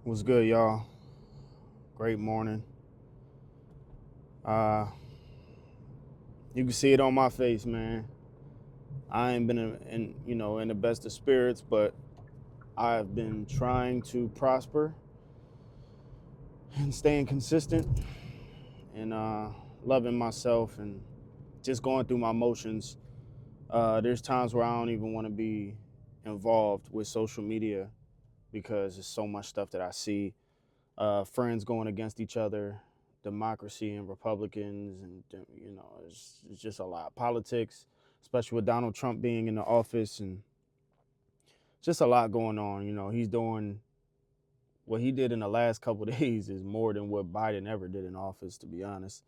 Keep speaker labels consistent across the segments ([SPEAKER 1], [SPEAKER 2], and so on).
[SPEAKER 1] What's good, y'all? Great morning. Uh, you can see it on my face, man. I ain't been in the best of spirits, but I've been trying to prosper and staying consistent and loving myself and just going through my motions. There's times where I don't even want to be involved with social media because there's so much stuff that I see. Friends going against each other, democracy and Republicans, and it's just a lot. Politics, especially with Donald Trump being in the office, and just a lot going on. He's doing what he did in the last couple of days is more than what Biden ever did in office, to be honest.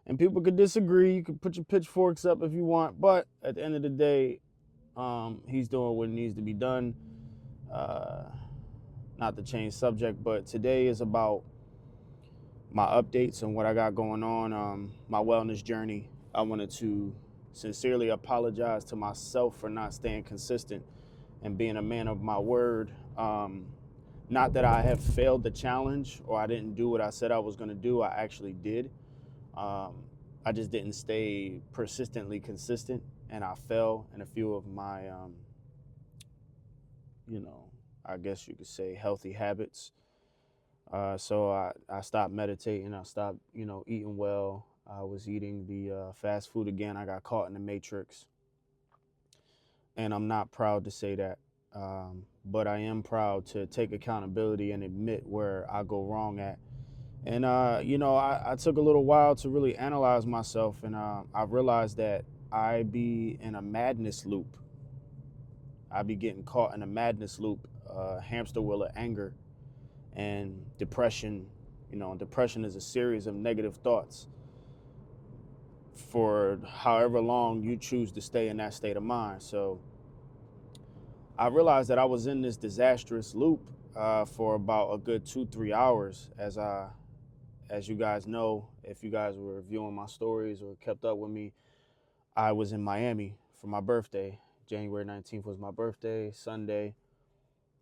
[SPEAKER 1] And people could disagree. You could put your pitchforks up if you want, but at the end of the day, he's doing what needs to be done. Uh, Not to change subject, but today is about my updates and what I got going on, my wellness journey. I wanted to sincerely apologize to myself for not staying consistent and being a man of my word. Not that I have failed the challenge or I didn't do what I said I was going to do. I actually did. Um, I just didn't stay persistently consistent, and I fell in a few of my, you know, I guess you could say healthy habits. So I stopped meditating. I stopped, eating well. I was eating the fast food again. I got caught in the matrix, and I'm not proud to say that. But I am proud to take accountability and admit where I go wrong at. And I took a little while to really analyze myself, and I realized that I be in a madness loop. I be getting caught in a madness loop, hamster wheel of anger and depression. Depression is a series of negative thoughts for however long you choose to stay in that state of mind. So I realized that I was in this disastrous loop for about a good 2-3 hours. As you guys know, if you guys were viewing my stories or kept up with me, I was in Miami for my birthday. January 19th was my birthday, Sunday,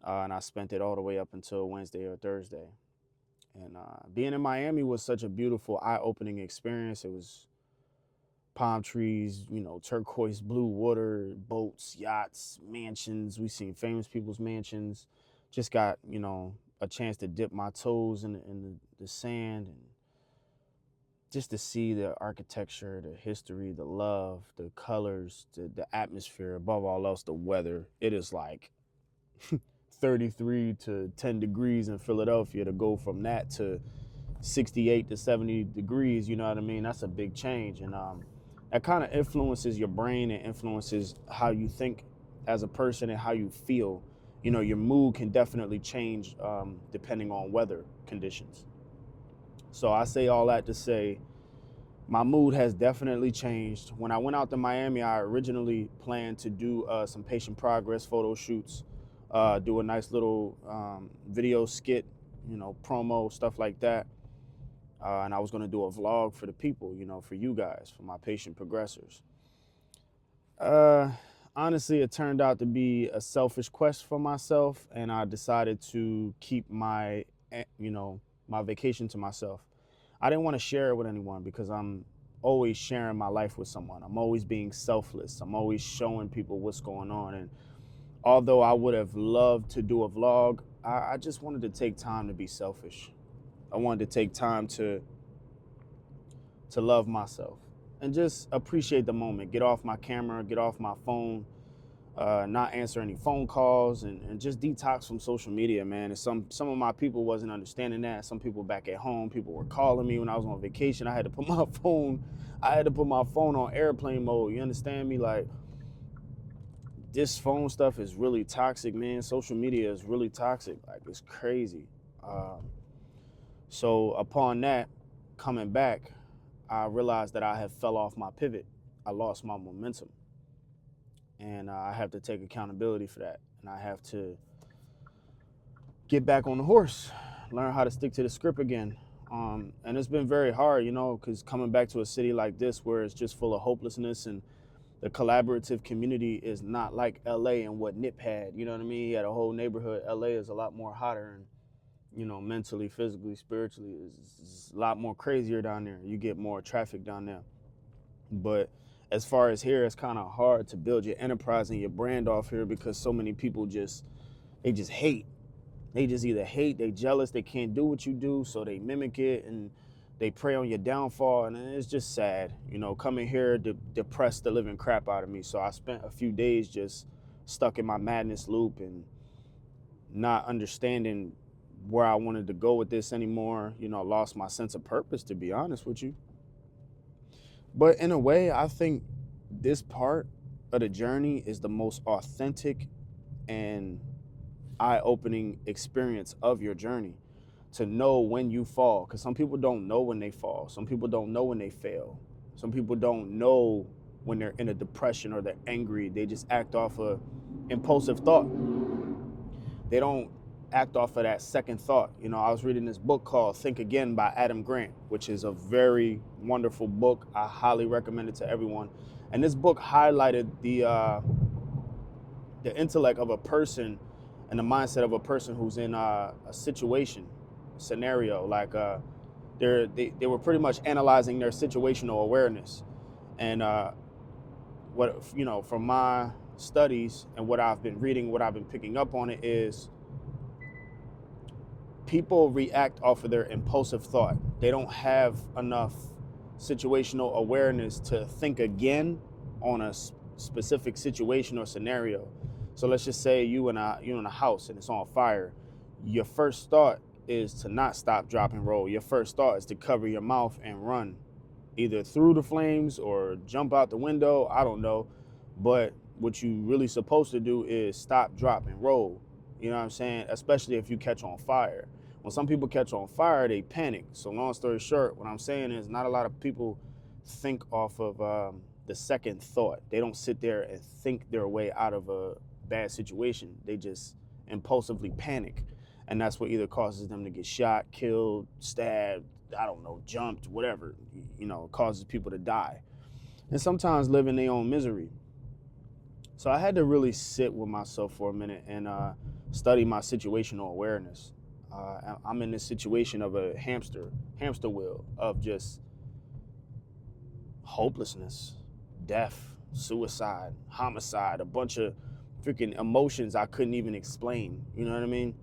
[SPEAKER 1] and I spent it all the way up until Wednesday or Thursday. And being in Miami was such a beautiful, eye-opening experience. It was palm trees, turquoise blue water, boats, yachts, mansions. We seen famous people's mansions. Just got, a chance to dip my toes in the sand and just to see the architecture, the history, the love, the colors, the atmosphere, above all else, the weather. It is like 33 to 10 degrees in Philadelphia. To go from that to 68 to 70 degrees, you know what I mean? That's a big change. And that kind of influences your brain and influences how you think as a person and how you feel. Your mood can definitely change depending on weather conditions. So I say all that to say my mood has definitely changed. When I went out to Miami, I originally planned to do some patient progress photo shoots, do a nice little video skit, promo, stuff like that. And I was going to do a vlog for the people, for you guys, for my patient progressors. Uh, Honestly, it turned out to be a selfish quest for myself, and I decided to keep my vacation to myself. I didn't want to share it with anyone because I'm always sharing my life with someone. I'm always being selfless. I'm always showing people what's going on. And although I would have loved to do a vlog, I just wanted to take time to be selfish. I wanted to take time to love myself and just appreciate the moment. Get off my camera, get off my phone, not answer any phone calls, and just detox from social media, man. And some of my people wasn't understanding that. Some people back at home, people were calling me when I was on vacation. I had to put my phone on airplane mode. You understand me? Like, this phone stuff is really toxic, man. Social media is really toxic. Like, it's crazy. So upon that, coming back, I realized that I had fell off my pivot. I lost my momentum. And I have to take accountability for that. And I have to get back on the horse, learn how to stick to the script again. And it's been very hard, because coming back to a city like this where it's just full of hopelessness, and the collaborative community is not like LA and what Nip had. You know what I mean? He had a whole neighborhood. LA is a lot more hotter, and mentally, physically, spiritually, is a lot more crazier down there. You get more traffic down there. But as far as here, it's kind of hard to build your enterprise and your brand off here because so many people they just hate. They just either hate, they jealous, they can't do what you do, so they mimic it and they prey on your downfall, and it's just sad. Coming here depressed the living crap out of me. So I spent a few days just stuck in my madness loop and not understanding where I wanted to go with this anymore. Lost my sense of purpose, to be honest with you. But in a way, I think this part of the journey is the most authentic and eye-opening experience of your journey, to know when you fall, because some people don't know when they fall. Some people don't know when they fail. Some people don't know when they're in a depression or they're angry. They just act off of impulsive thought. They don't act off of that second thought. I was reading this book called Think Again by Adam Grant, which is a very wonderful book. I highly recommend it to everyone. And this book highlighted the intellect of a person and the mindset of a person who's in a scenario. Like they were pretty much analyzing their situational awareness. And from my studies and what I've been reading, what I've been picking up on it is people react off of their impulsive thought. They don't have enough situational awareness to think again on a specific situation or scenario. So let's just say you're in a house and it's on fire. Your first thought is to not stop, drop, and roll. Your first thought is to cover your mouth and run, either through the flames or jump out the window. I don't know. But what you really supposed to do is stop, drop, and roll. You know what I'm saying? Especially if you catch on fire. When some people catch on fire, they panic. So long story short, what I'm saying is not a lot of people think off of the second thought. They don't sit there and think their way out of a bad situation. They just impulsively panic. And that's what either causes them to get shot, killed, stabbed, I don't know, jumped, whatever, causes people to die. And sometimes live in their own misery. So I had to really sit with myself for a minute and study my situational awareness. I'm in this situation of a hamster wheel of just hopelessness, death, suicide, homicide, a bunch of freaking emotions I couldn't even explain. You know what I mean?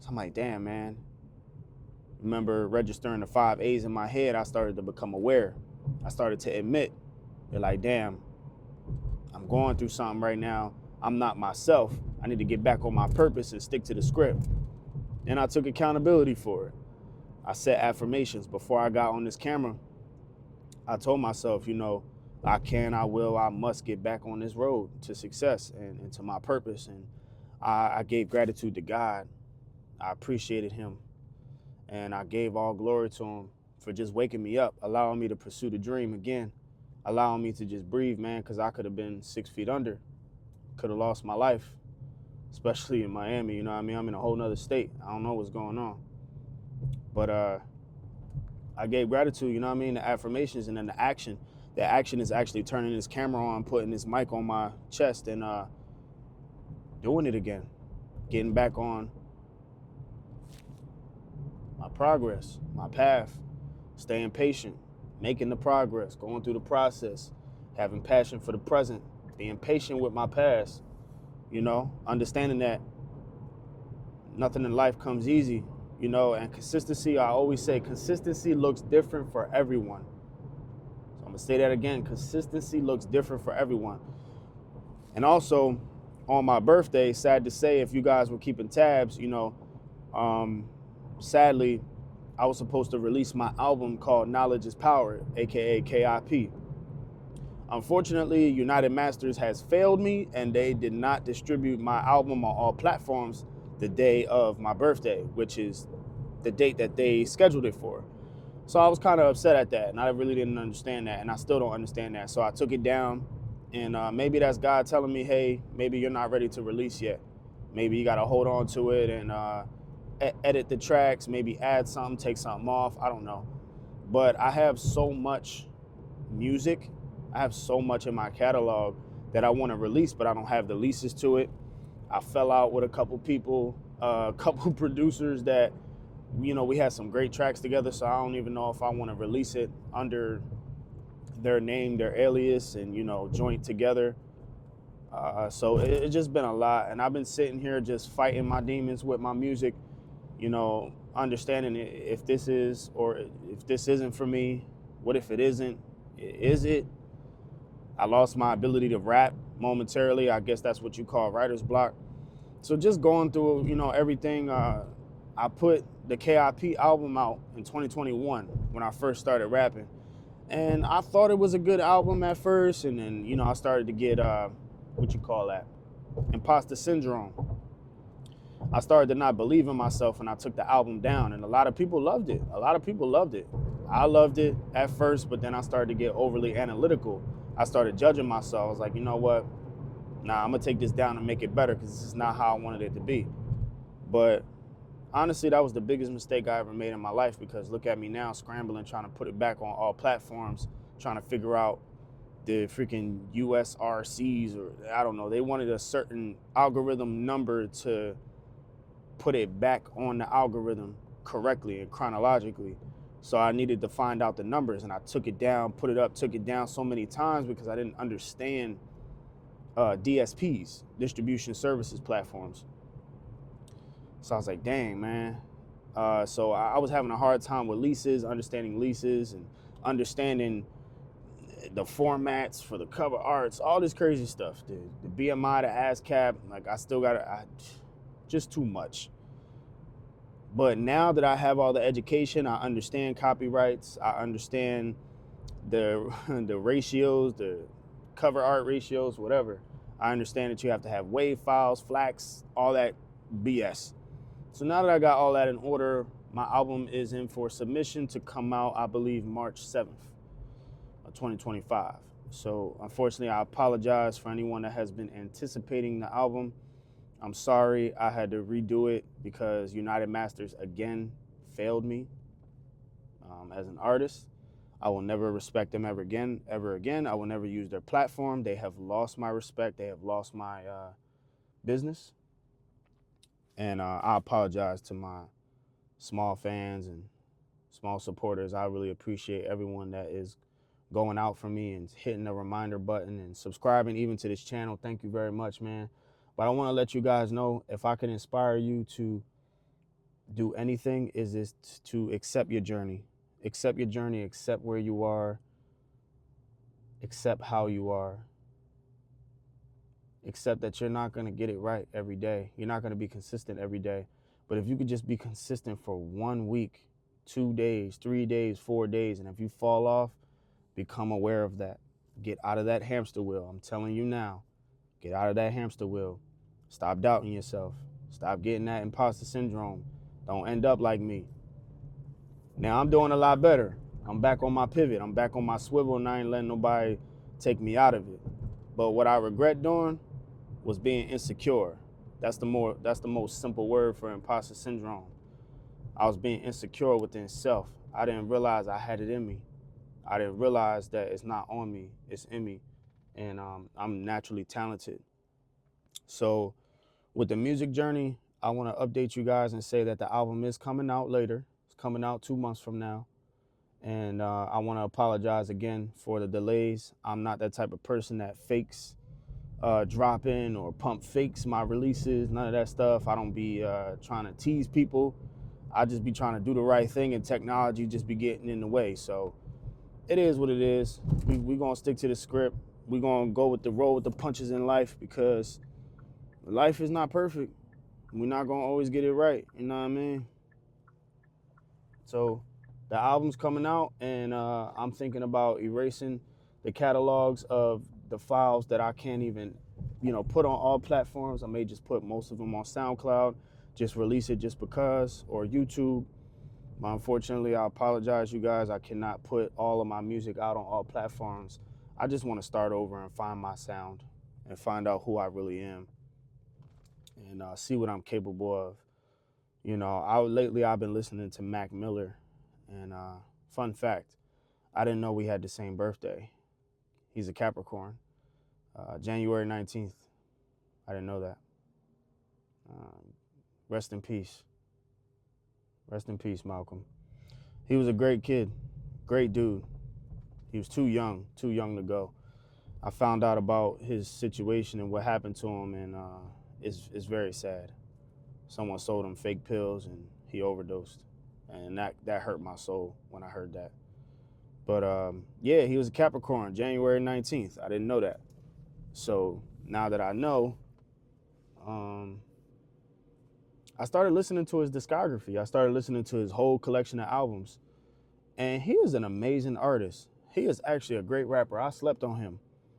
[SPEAKER 1] So I'm like, damn, man. Remember registering the 5 A's in my head, I started to become aware. I started to admit, they're like, damn, I'm going through something right now. I'm not myself. I need to get back on my purpose and stick to the script. And I took accountability for it. I said affirmations. Before I got on this camera, I told myself, I can, I will, I must get back on this road to success and to my purpose. And I gave gratitude to God. I appreciated him. And I gave all glory to him for just waking me up, allowing me to pursue the dream again, allowing me to just breathe, man, because I could have been 6 feet under, could have lost my life, especially in Miami. You know what I mean? I'm in a whole nother state. I don't know what's going on. But I gave gratitude, you know what I mean? The affirmations and then the action. The action is actually turning this camera on, putting this mic on my chest and doing it again, getting back on my progress, my path, staying patient, making the progress, going through the process, having passion for the present, being patient with my past, understanding that nothing in life comes easy, and consistency, I always say consistency looks different for everyone. So I'm gonna say that again, consistency looks different for everyone. And also, on my birthday, sad to say, if you guys were keeping tabs, sadly, I was supposed to release my album called Knowledge is Power, aka KIP. Unfortunately, United Masters has failed me and they did not distribute my album on all platforms the day of my birthday, which is the date that they scheduled it for. So I was kind of upset at that, and I really didn't understand that, and I still don't understand that. So I took it down, and maybe that's God telling me, hey, maybe you're not ready to release yet. Maybe you got to hold on to it and edit the tracks, maybe add something, take something off, I don't know. But I have so much music, I have so much in my catalog that I want to release, but I don't have the leases to it. I fell out with a couple people. a couple producers that, we had some great tracks together. So I don't even know if I want to release it under their name, their alias, and joint together. So it's just been a lot, and I've been sitting here just fighting my demons with my music. Understanding if this is or if this isn't for me. What if it isn't? Is it? I lost my ability to rap momentarily. I guess that's what you call writer's block. So just going through, everything. I put the KIP album out in 2021 when I first started rapping. And I thought it was a good album at first. And then, I started to get, what you call that? Imposter syndrome. I started to not believe in myself, and I took the album down. And a lot of people loved it. I loved it at first, but then I started to get overly analytical. I started judging myself. I was like, you know what? Nah, I'm going to take this down and make it better because this is not how I wanted it to be. But honestly, that was the biggest mistake I ever made in my life, because look at me now, scrambling, trying to put it back on all platforms, trying to figure out the freaking USRCs, or I don't know. They wanted a certain algorithm number to put it back on the algorithm correctly and chronologically. So I needed to find out the numbers, and I took it down, put it up, took it down so many times because I didn't understand DSPs, distribution services platforms. So I was like, dang, man. So I was having a hard time with leases, understanding leases and understanding the formats for the cover arts, all this crazy stuff. The BMI, the ASCAP, like I still got just too much. But now that I have all the education, I understand copyrights, I understand the ratios, the cover art ratios, whatever. I understand that you have to have WAV files, FLACs, all that BS. So now that I got all that in order, my album is in for submission to come out, I believe, March 7th of 2025. So unfortunately, I apologize for anyone that has been anticipating the album. I'm sorry I had to redo it because United Masters again failed me as an artist. I will never respect them ever again. I will never use their platform. They have lost my respect. They have lost my business. And I apologize to my small fans and small supporters. I really appreciate everyone that is going out for me and hitting the reminder button and subscribing even to this channel. Thank you very much, man. But I want to let you guys know, if I can inspire you to do anything, is this to accept your journey. Accept your journey, accept where you are, accept how you are. Accept that you're not going to get it right every day. You're not going to be consistent every day. But if you could just be consistent for 1 week, 2 days, 3 days, 4 days, and if you fall off, become aware of that. Get out of that hamster wheel. I'm telling you now, get out of that hamster wheel. Stop doubting yourself. Stop getting that imposter syndrome. Don't end up like me. Now I'm doing a lot better. I'm back on my pivot. I'm back on my swivel, and I ain't letting nobody take me out of it. But what I regret doing was being insecure. That's the most simple word for imposter syndrome. I was being insecure within self. I didn't realize I had it in me. I didn't realize that it's not on me, it's in me. And I'm naturally talented. So with the music journey, I want to update you guys and say that the album is coming out later. It's coming out 2 months from now. And I want to apologize again for the delays. I'm not that type of person that fakes dropping or pump fakes my releases, none of that stuff. I don't be trying to tease people. I just be trying to do the right thing, and technology just be getting in the way. So it is what it is. We gonna stick to the script. We gonna go with the roll with the punches in life, because life is not perfect. We're not gonna always get it right. You know what I mean? So the album's coming out, and I'm thinking about erasing the catalogs of the files that I can't even, put on all platforms. I may just put most of them on SoundCloud, just release it just because, or YouTube. But unfortunately, I apologize, you guys. I cannot put all of my music out on all platforms. I just want to start over and find my sound and find out who I really am, and see what I'm capable of. Lately I've been listening to Mac Miller, and fun fact, I didn't know we had the same birthday. He's a Capricorn, January 19th. I didn't know that. Rest in peace. Rest in peace, Malcolm. He was a great kid, great dude. He was too young to go. I found out about his situation and what happened to him, and it's very sad. Someone sold him fake pills, and he overdosed, and that hurt my soul when I heard that. But yeah, he was a Capricorn, January 19th. I didn't know that. So now that I know, I started listening to his discography. I started listening to his whole collection of albums. And he is an amazing artist. He is actually a great rapper. I slept on him.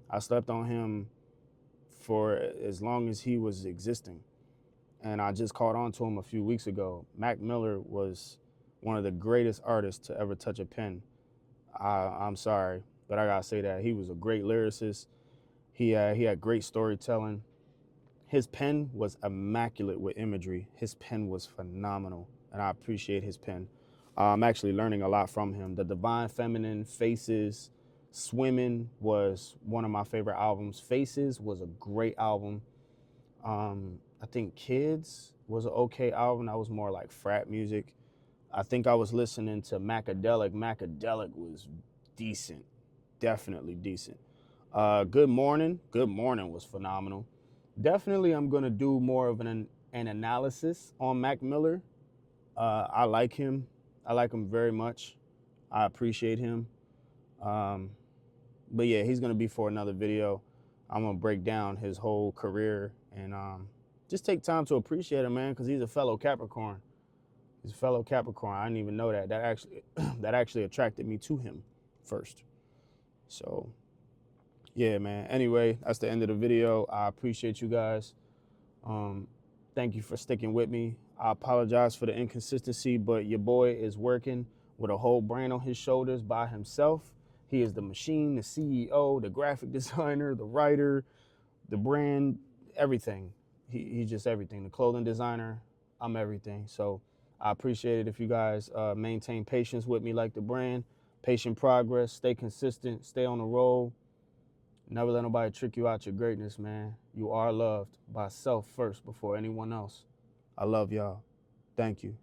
[SPEAKER 1] I slept on him for as long as he was existing. And I just caught on to him a few weeks ago. Mac Miller was one of the greatest artists to ever touch a pen. I'm sorry, but I gotta say that. He was a great lyricist. He had great storytelling. His pen was immaculate with imagery. His pen was phenomenal, and I appreciate his pen. I'm actually learning a lot from him. The Divine Feminine, Faces, Swimming was one of my favorite albums. Faces was a great album. I think Kids was an okay album. That was more like frat music. I think I was listening to Macadelic. Macadelic was decent, definitely decent. Good Morning was phenomenal. Definitely, I'm gonna do more of an analysis on Mac Miller. I like him. I like him very much. I appreciate him. But yeah, he's gonna be for another video. I'm gonna break down his whole career and just take time to appreciate him, man, because he's a fellow Capricorn. He's a fellow Capricorn. I didn't even know that. That actually that actually attracted me to him first. So yeah, man. Anyway, that's the end of the video. I appreciate you guys. Thank you for sticking with me. I apologize for the inconsistency, but your boy is working with a whole brand on his shoulders by himself. He is the machine, the CEO, the graphic designer, the writer, the brand, everything. He's just everything. The clothing designer, I'm everything. So I appreciate it if you guys maintain patience with me like the brand. Patient progress, stay consistent, stay on the roll. Never let nobody trick you out your greatness, man. You are loved by self first before anyone else. I love y'all. Thank you.